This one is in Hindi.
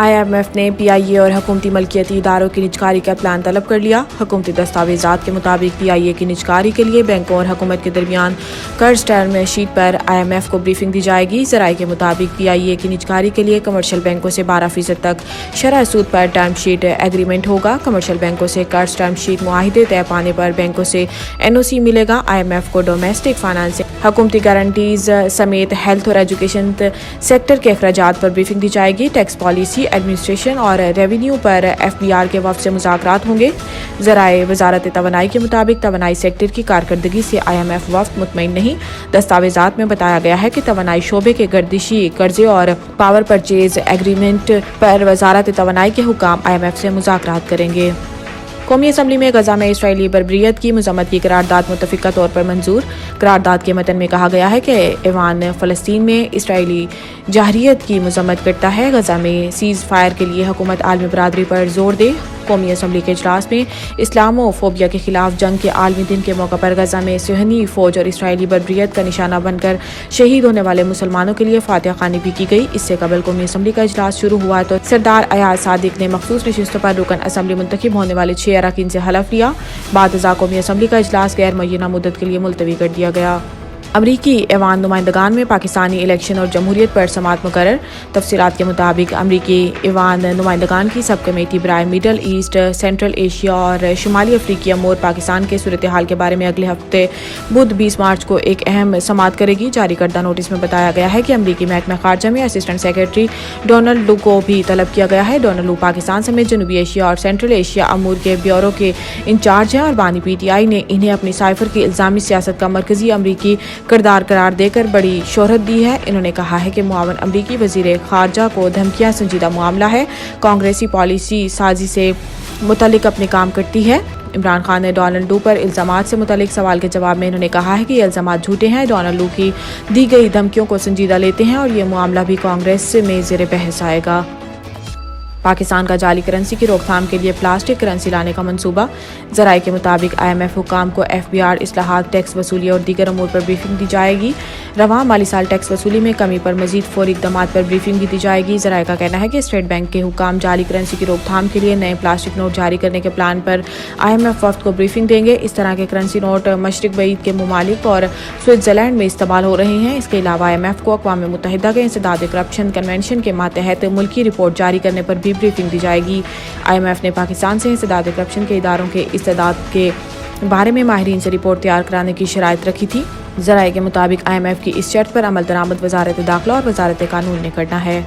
IMF ने PIA और हुकूमती मलकियती इदारों की निजकारी का प्लान तलब कर लिया। हुकूमती दस्तावेजात के मुताबिक PIA की निजकारी के लिए बैंकों और हुकूमत के दरमियान कर्ज टर्म शीट पर IMF को ब्रीफिंग दी जाएगी। ज़राए के मुताबिक PIA की निजकारी के लिए कमर्शियल बैंकों से 12% तक शरह सूद पर टर्म शीट एग्रीमेंट होगा। कमर्शियल बैंकों से कर्ज टर्म शीट मुआहिदे तय पाने पर बैंकों से NOC मिलेगा। IMF को डोमेस्टिक फाइनेंसिंग, हुकूमती गारंटीज समेत हेल्थ और एजुकेशन सेक्टर के अखराजात पर ब्रीफिंग दी जाएगी। टैक्स पॉलिसी, एडमिनिस्ट्रेशन और रेवेन्यू पर FBR के वफ़द से मुज़ाकरात होंगे। ज़राए वजारत तवानाई के मुताबिक तवानाई सेक्टर की कारकर्दगी से IMF वफ़द मुतमईन नहीं। दस्तावेजात में बताया गया है कि तवानाई शोबे के गर्दिशी कर्जे और पावर परचेज एग्रीमेंट पर वजारत तवानाई के हुकाम IMF से मुज़ाकरात करेंगे। कौमी असम्बली में गजा में इसराइली बर्बरियत की मजम्मत की करारदाद मुतफ़िका तौर पर मंजूर। करारदाद के मतन में कहा गया है कि ईवान फ़लस्तीन में इसराइली जाहरियत की मजम्मत करता है। गजा में सीज़ फायर के लिए हुकूमत आलमी बरादरी पर जोर दे। कौमी असम्बली के इजलास में इस्लामोफोबिया के खिलाफ जंग के आलमी दिन के मौके पर गजा में सुहनी फौज और इसराइली बर्बरियत का निशाना बनकर शहीद होने वाले मुसलमानों के लिए फातिहा खानी भी की गई। इससे कबल कौमी असम्बली का इजलास शुरू हुआ तो सरदार अयाज सादिक ने मखसूस नशिस्तों पर रुकन असम्बली मुंतखब होने वाले 6 अरकान से हलफ लिया। बाद कौमी असम्बली का इजलास गैर मुअय्यना मुद्दत के लिए मुलतवी कर दिया गया। अमरीकी ऐवान नुमाइंदगान में पाकिस्तानी इलेक्शन और जमहूरियत पर समात मुकर्रर। तफसीलात के मुताबिक अमरीकी ऐवान नुमाइंदगान की सब कमेटी बराए मिडल ईस्ट, सेंट्रल एशिया और शुमाली अफ्रीकी अमूर पाकिस्तान के सूरत हाल के बारे में अगले हफ्ते बुध 20 मार्च को एक अहम समात करेगी। जारी करदा नोटिस में बताया गया है कि अमरीकी महकमा खारजा में असिस्टेंट सेक्रेटरी डोनाल्ड लू को भी तलब किया गया है। डोनाल्ड लू पाकिस्तान समेत जनूबी एशिया और सेंट्रल एशिया अमूर के ब्यूरो के इंचार्ज हैं और बानी PTI ने इन्हें अपनी साइफर की इल्ज़ामी सियासत का मरकजी अमरीकी किरदार करार देकर बड़ी शोहरत दी है। इन्होंने कहा है कि मुआवन अमरीकी वजीर खारजा को धमकियां संजीदा मामला है, कांग्रेसी पॉलिसी साजी से मुतल्लिक अपने काम करती है। इमरान खान ने डोनाल्ड लू पर इल्ज़ामात से मुतल्लिक सवाल के जवाब में इन्होंने कहा है कि ये इल्ज़ामात झूठे हैं। डोनाल्ड लू की दी गई धमकियों को संजीदा लेते हैं और ये मामला भी कांग्रेस में ज़ेर बहस आएगा। पाकिस्तान का जाली करेंसी की रोकथाम के लिए प्लास्टिक करेंसी लाने का मंसूबा। ज़राए के मुताबिक IMF हुकाम को FBR, इस्लाहात, टैक्स वसूली और दीगर अमूर पर ब्रीफिंग दी जाएगी। रवां माली साल टैक्स वसूली में कमी पर मजीद फौरी इक़दाम पर ब्रीफिंग भी दी जाएगी। ज़राए का कहना है कि स्टेट बैंक के हुकाम जाली करेंसी की रोकथाम के लिए नए प्लास्टिक नोट जारी करने के प्लान पर IMF वफ़द को ब्रीफिंग देंगे। इस तरह के करेंसी नोट मशरिक बईद के ममालिक और स्विट्ज़रलैंड में इस्तेमाल हो रहे हैं। इसके अलावा IMF को अक़वाम मुत्तहिदा के इंसदाद करप्शन कन्वेंशन के मातहत मुल्की रिपोर्ट जारी करने पर भी ब्रीफिंग दी जाएगी। IMF ने पाकिस्तान से इंसदाद करप्शन के इदारों के इस्तेदाद के बारे में माहिरीन से रिपोर्ट तैयार कराने की शराइत रखी थी। ज़राए के मुताबिक IMF की इस शर्त पर अमल दरामद वजारत दाखिला और वजारत कानून ने करना है।